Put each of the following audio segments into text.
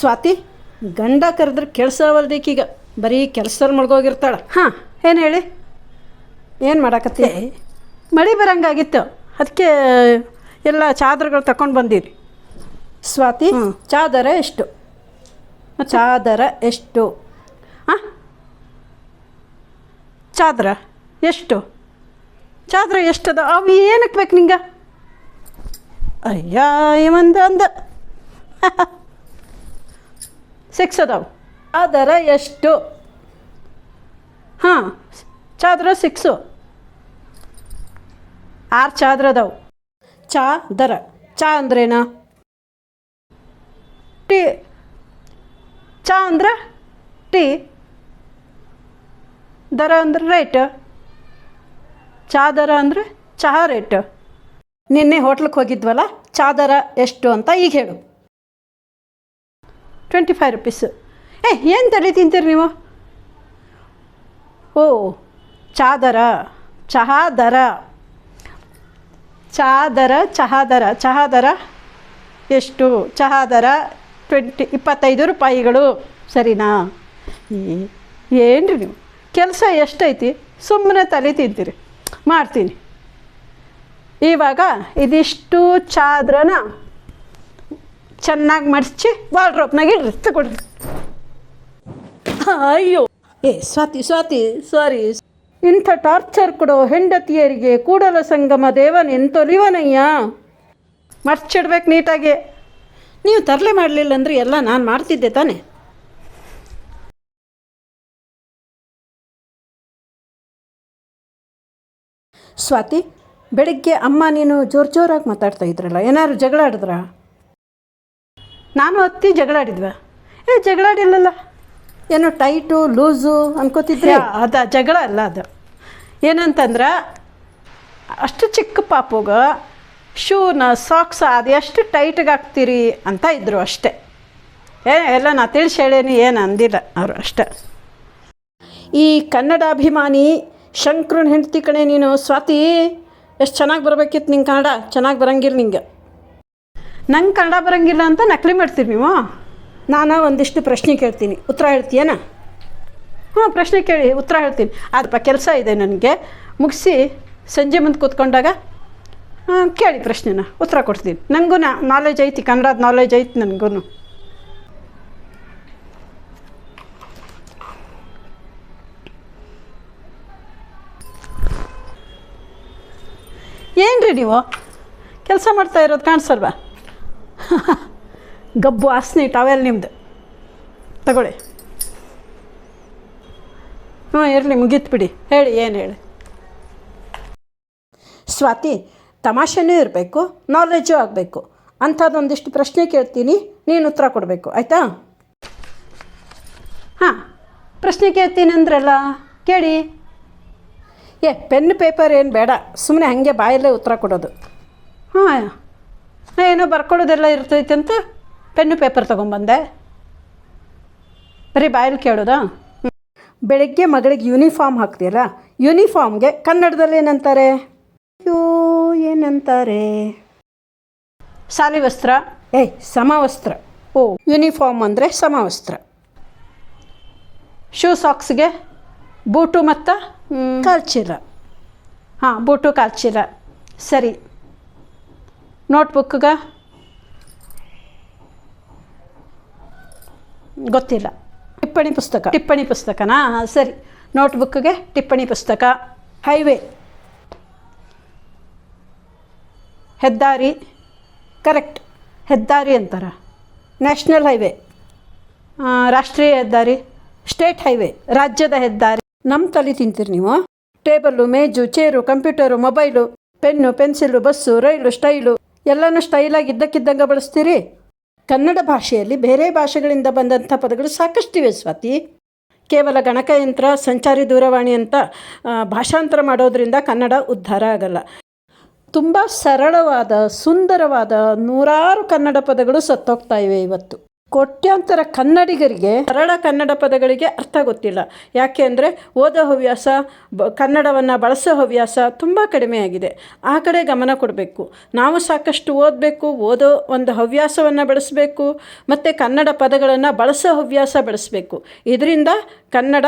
ಸ್ವಾತಿ, ಗಂಡ ಕರೆದ್ರೆ ಕೆಲಸವಲ್ದೀಕೀಗ ಬರೀ ಕೆಲಸದಲ್ಲಿ ಮುಳುಗೋಗಿರ್ತಾಳೆ. ಹಾಂ, ಏನು ಹೇಳಿ, ಏನು ಮಾಡಾಕತ್ತಿ? ಮಳೆ ಬರಂಗಾಗಿತ್ತು, ಅದಕ್ಕೆ ಎಲ್ಲ ಚಾದರಗಳು ತಗೊಂಡು ಬಂದೀರಿ. ಸ್ವಾತಿ, ಚಾದರ ಎಷ್ಟು? ಚಾದರ ಎಷ್ಟು? ಹಾಂ, ಚಾದರ ಎಷ್ಟು? ಚಾದರ ಎಷ್ಟದ? ಅವು ಏನಕ್ಕೆ ಬೇಕು ನಿಂಗೆ? ಅಯ್ಯ ಇವಂದು ಅಂದ 6 ಅದಾವು. ಚಾದರ ಎಷ್ಟು? ಹಾಂ, ಚಾದರ 6, 6 ಚಾದರ ಅದಾವು. ಚಾದರ, ಚಾ ಅಂದ್ರೇನು? ಟೀ. ಚಾ ಅಂದ್ರೆ ಟೀ, ದರ ಅಂದ್ರೆ ರೇಟ್. ಚಾದರ ಅಂದರೆ ಚಹಾ ರೇಟ್. ನಿನ್ನೆ ಹೋಟ್ಲಿಗೆ ಹೋಗಿದ್ವಲ್ಲ, ಚಾದರ ಎಷ್ಟು ಅಂತ ಈಗ ಹೇಳು. 25 ರೂಪೀಸು. ಏನು ತಲೆ ತಿಂತೀರಿ ನೀವು? ಓ, ಚಾದರ, ಚಹಾ ದರ. ಚಾದರ, ಚಹಾ ದರ. ಚಹಾ ದರ ಎಷ್ಟು? ಚಹಾ ದರ 25 ರೂಪಾಯಿಗಳು. ಸರಿನಾ? ಏನು ರೀ ನೀವು, ಕೆಲಸ ಎಷ್ಟೈತಿ, ಸುಮ್ಮನೆ ತಲೆ ತಿಂತೀರಿ. ಮಾಡ್ತೀನಿ. ಇವಾಗ ಇದಿಷ್ಟು ಚಾದ್ರನ ಚೆನ್ನಾಗಿ ಮಡಚಿ ವಾರ್ಡ್ರೋಬ್ನಾಗ ಇಡ್ರಿ, ತಗೊಳ್ರಿ. ಅಯ್ಯೋ ಸ್ವಾತಿ, ಸಾರಿ. ಇಂಥ ಟಾರ್ಚರ್ ಕೊಡೋ ಹೆಂಡತಿಯರಿಗೆ ಕೂಡಲ ಸಂಗಮ ದೇವನೆಂತೊಲಿವನಯ್ಯ. ಮರ್ಚಿಡ್ಬೇಕು ನೀಟಾಗಿ. ನೀವು ತರಲೆ ಮಾಡಲಿಲ್ಲ ಅಂದರೆ ಎಲ್ಲ ನಾನು ಮಾಡ್ತಿದ್ದೆ ತಾನೆ. ಸ್ವಾತಿ, ಬೆಳಿಗ್ಗೆ ಅಮ್ಮ ನೀನು ಜೋರಾಗಿ ಮಾತಾಡ್ತಾ ಇದ್ರಲ್ಲ, ಏನಾದ್ರು ಜಗಳ ಆಡಿದ್ರಾ? ನಾನು ಅತ್ತಿ ಜಗಳ ಆಡಿದ್ವ? ಜಗಳ ಆಡಿಲ್ಲಲ್ಲ. ಏನೋ ಟೈಟು ಲೂಸು ಅನ್ಕೋತಿದ್ರೆ ಅದು ಜಗಳ ಅಲ್ಲ. ಅದು ಏನಂತಂದ್ರೆ, ಅಷ್ಟು ಚಿಕ್ಕ ಪಾಪುಗ ಶೂನ ಸಾಕ್ಸ್ ಅದು ಎಷ್ಟು ಟೈಟಿಗೆ ಹಾಕ್ತೀರಿ ಅಂತ ಇದ್ದರು ಅಷ್ಟೇ. ಎಲ್ಲ ನಾ ತಿಳಿಸಿ ಹೇಳೇನಿ, ಏನು ಅಂದಿಲ್ಲ ಅವರು ಅಷ್ಟೆ. ಈ ಕನ್ನಡಾಭಿಮಾನಿ ಶಂಕರನ ಹೆಂಡತಿ ಕಣೆ ನೀನು. ಸ್ವಾತಿ, ಎಷ್ಟು ಚೆನ್ನಾಗಿ ಬರಬೇಕಿತ್ತು ನಿಂಗೆ ಕನ್ನಡ. ಚೆನ್ನಾಗಿ ಬರೋಂಗಿಲ್ಲ ನಿಂಗೆ. ನಂಗೆ ಕನ್ನಡ ಬರೋಂಗಿಲ್ಲ ಅಂತ ನಕಲಿ ಮಾಡ್ತೀರಿ ನೀವು. ನಾನು ಒಂದಿಷ್ಟು ಪ್ರಶ್ನೆ ಕೇಳ್ತೀನಿ, ಉತ್ತರ ಹೇಳ್ತೀಯೇನ? ಹ್ಞೂ, ಪ್ರಶ್ನೆ ಕೇಳಿ ಉತ್ತರ ಹೇಳ್ತೀನಿ. ಅದಪ್ಪ ಕೆಲಸ ಇದೆ ನನಗೆ, ಮುಗಿಸಿ ಸಂಜೆ ಮುಂದೆ ಕೂತ್ಕೊಂಡಾಗ ಕೇಳಿ ಪ್ರಶ್ನೆನ, ಉತ್ತರ ಕೊಡ್ತೀನಿ. ನನಗೂ ನಾಲೆಜ್ ಐತಿ, ಕನ್ನಡದ ನಾಲೆಜ್ ಐತಿ ನನಗೂ. ಏನು ರೀ ನೀವು ಕೆಲಸ ಮಾಡ್ತಾ ಇರೋದು ಕಾಣಿಸಲ್ವಾ? ಗಬ್ಬು ವಾಸನೆ ಟವೆಲ್ ನಿಮ್ಮದು, ತಗೊಳ್ಳಿ. ಹ್ಞೂ, ಇರಲಿ, ಮುಗೀತು ಬಿಡಿ. ಹೇಳಿ, ಏನು ಹೇಳಿ. ಸ್ವಾತಿ, ತಮಾಷೆನೂ ಇರಬೇಕು, ನಾಲೆಜು ಆಗಬೇಕು. ಅಂಥದ್ದೊಂದಿಷ್ಟು ಪ್ರಶ್ನೆ ಕೇಳ್ತೀನಿ, ನೀನು ಉತ್ತರ ಕೊಡಬೇಕು, ಆಯಿತಾ? ಹಾಂ, ಪ್ರಶ್ನೆ ಕೇಳ್ತೀನಿ ಅಂದ್ರಲ್ಲ, ಕೇಳಿ. ಪೆನ್ ಪೇಪರ್ ಏನು ಬೇಡ, ಸುಮ್ಮನೆ ಹಾಗೆ ಬಾಯಲ್ಲೇ ಉತ್ತರ ಕೊಡೋದು. ಹಾಂ, ಏನೋ ಬರ್ಕೊಳ್ಳೋದೆಲ್ಲ ಇರ್ತೈತೆ ಅಂತ ಪೆನ್ನು ಪೇಪರ್ ತೊಗೊಂಬಂದೆ. ಬರೀ ಬಾಯಲ್ಲಿ ಕೇಳೋದಾ? ಬೆಳಗ್ಗೆ ಮಗಳಿಗೆ ಯೂನಿಫಾರ್ಮ್ ಹಾಕ್ತೀಯಲ್ಲ, ಯೂನಿಫಾರ್ಮ್ಗೆ ಕನ್ನಡದಲ್ಲಿ ಏನಂತಾರೆ? ಏನಂತಾರೆ? ಶಾಲೆ ವಸ್ತ್ರ. ಸಮವಸ್ತ್ರ. ಓ, ಯೂನಿಫಾರ್ಮ್ ಅಂದರೆ ಸಮವಸ್ತ್ರ. ಶೂ ಸಾಕ್ಸ್ಗೆ ಬೂಟು ಮತ್ತು ಕಾಲ್ಚೀಲ. ಹಾಂ, ಬೂಟು ಕಾಲ್ಚೀಲ. ಸರಿ. ನೋಟ್ಬುಕ್ಗೆ ಗೊತ್ತಿಲ್ಲ. ಟಿಪ್ಪಣಿ ಪುಸ್ತಕನಾ? ಸರಿ, ನೋಟ್ಬುಕ್ಗೆ ಟಿಪ್ಪಣಿ ಪುಸ್ತಕ. ಹೈವೇ, ಹೆದ್ದಾರಿ. ಕರೆಕ್ಟ್, ಹೆದ್ದಾರಿ ಅಂತಾರೆ. ನ್ಯಾಷನಲ್ ಹೈವೇ, ರಾಷ್ಟ್ರೀಯ ಹೆದ್ದಾರಿ. ಸ್ಟೇಟ್ ಹೈವೇ, ರಾಜ್ಯದ ಹೆದ್ದಾರಿ. ನಮ್ಮ ತಲೆ ತಿಂತೀರಿ ನೀವು. ಟೇಬಲ್ಲು, ಮೇಜು, chair, computer, mobile, pen, pencil, bus, rail, style ಎಲ್ಲನೂ ಸ್ಟೈಲಾಗಿ ಇದ್ದಕ್ಕಿದ್ದಂಗೆ ಬಳಸ್ತೀರಿ. ಕನ್ನಡ ಭಾಷೆಯಲ್ಲಿ ಬೇರೆ ಭಾಷೆಗಳಿಂದ ಬಂದಂಥ ಪದಗಳು ಸಾಕಷ್ಟಿವೆ ಸ್ವಾತಿ. ಕೇವಲ ಗಣಕಯಂತ್ರ, ಸಂಚಾರಿ ದೂರವಾಣಿ ಅಂತ ಭಾಷಾಂತರ ಮಾಡೋದರಿಂದ ಕನ್ನಡ ಉದ್ಧಾರ ಆಗಲ್ಲ. ತುಂಬ ಸರಳವಾದ, ಸುಂದರವಾದ ನೂರಾರು ಕನ್ನಡ ಪದಗಳು ಸತ್ತೋಗ್ತಾ ಇವೆ ಇವತ್ತು. ಕೋಟ್ಯಾಂತರ ಕನ್ನಡಿಗರಿಗೆ ಸರಳ ಕನ್ನಡ ಪದಗಳಿಗೆ ಅರ್ಥ ಗೊತ್ತಿಲ್ಲ. ಯಾಕೆ ಅಂದರೆ ಓದೋ ಹವ್ಯಾಸ, ಕನ್ನಡವನ್ನು ಬಳಸೋ ಹವ್ಯಾಸ ತುಂಬ ಕಡಿಮೆಯಾಗಿದೆ. ಆ ಕಡೆ ಗಮನ ಕೊಡಬೇಕು. ನಾವು ಸಾಕಷ್ಟು ಓದಬೇಕು, ಓದೋ ಒಂದು ಹವ್ಯಾಸವನ್ನು ಬೆಳೆಸಬೇಕು, ಮತ್ತು ಕನ್ನಡ ಪದಗಳನ್ನು ಬಳಸೋ ಹವ್ಯಾಸ ಬೆಳೆಸಬೇಕು. ಇದರಿಂದ ಕನ್ನಡ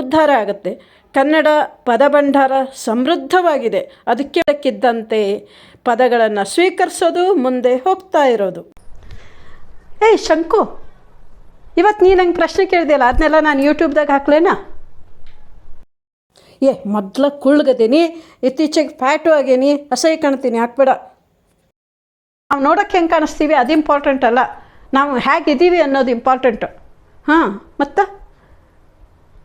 ಉದ್ಧಾರ ಆಗುತ್ತೆ. ಕನ್ನಡ ಪದಭಂಡಾರ ಸಮೃದ್ಧವಾಗಿದೆ. ಅದಕ್ಕೆ ಬೇಕಿದ್ದಂತೆ ಪದಗಳನ್ನು ಸ್ವೀಕರಿಸೋದು, ಮುಂದೆ ಹೋಗ್ತಾ ಇರೋದು. ಏಯ್ ಶಂಕು, ಇವತ್ತು ನೀನು ನಂಗೆ ಪ್ರಶ್ನೆ ಕೇಳಿದೆಯಲ್ಲ, ಅದನ್ನೆಲ್ಲ ನಾನು ಯೂಟ್ಯೂಬ್ದಾಗ ಹಾಕ್ಲೇನಾ? ಮೊದಲ ಕುಳ್ಗದೀನಿ, ಇತ್ತೀಚೆಗೆ ಫ್ಯಾಟು ಆಗೇನಿ, ಅಸಹ್ಯ ಕಾಣ್ತೀನಿ, ಹಾಕ್ಬೇಡ. ನಾವು ನೋಡೋಕ್ಕೆ ಹೆಂಗೆ ಕಾಣಿಸ್ತೀವಿ ಅದು ಇಂಪಾರ್ಟೆಂಟ್ ಅಲ್ಲ, ನಾವು ಹೇಗಿದ್ದೀವಿ ಅನ್ನೋದು ಇಂಪಾರ್ಟೆಂಟು. ಹಾಂ, ಮತ್ತು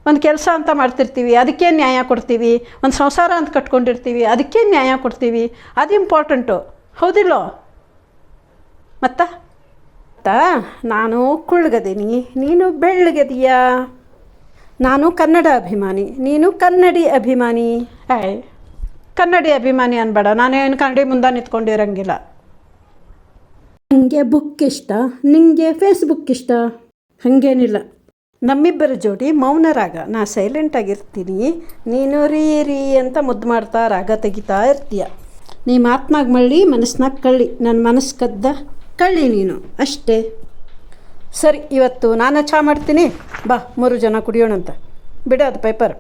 ಒಂದು ಕೆಲಸ ಅಂತ ಮಾಡ್ತಿರ್ತೀವಿ, ಅದಕ್ಕೇನು ನ್ಯಾಯ ಕೊಡ್ತೀವಿ. ಒಂದು ಸಂಸಾರ ಅಂತ ಕಟ್ಕೊಂಡಿರ್ತೀವಿ, ಅದಕ್ಕೇನು ನ್ಯಾಯ ಕೊಡ್ತೀವಿ, ಅದು ಇಂಪಾರ್ಟೆಂಟು. ಹೌದಿಲ್ಲೋ? ಮತ್ತು ನಾನು ಕುಳ್ಗದೀನಿ, ನೀನು ಬೆಳ್ಳಗದೀಯಾ. ನಾನು ಕನ್ನಡ ಅಭಿಮಾನಿ, ನೀನು ಕನ್ನಡಿ ಅಭಿಮಾನಿ. ಕನ್ನಡಿ ಅಭಿಮಾನಿ ಅನ್ಬೇಡ, ನಾನೇನು ಕನ್ನಡಿ ಮುಂದೆ ನಿಂತ್ಕೊಂಡಿರೋಂಗಿಲ್ಲ. ನನಗೆ ಬುಕ್ ಇಷ್ಟ, ನಿಂಗೆ ಫೇಸ್ಬುಕ್ ಇಷ್ಟ, ಹಾಗೇನಿಲ್ಲ. ನಮ್ಮಿಬ್ಬರ ಜೋಡಿ ಮೌನ ರಾಗ. ನಾ ಸೈಲೆಂಟಾಗಿರ್ತೀನಿ, ನೀನು ರೀ ರೀ ಅಂತ ಮುದ್ದು ಮಾಡ್ತಾ ರಾಗ ತೆಗಿತಾ ಇರ್ತೀಯ. ನೀ ಮಾತ್ನಾಗ ಮಳ್ಳಿ, ಮನಸ್ನಾಗ ಕಳ್ಳಿ. ನನ್ನ ಮನಸ್ಸು ಕದ್ದ ಕಳ್ಳಿ ನೀನು, ಅಷ್ಟೇ. ಸರಿ, ಇವತ್ತು ನಾನು ಚಹಾ ಮಾಡ್ತೀನಿ, ಬಾ 3 ಜನ ಕುಡಿಯೋಣಂತ. ಬಿಡೋದು ಪೇಪರ್.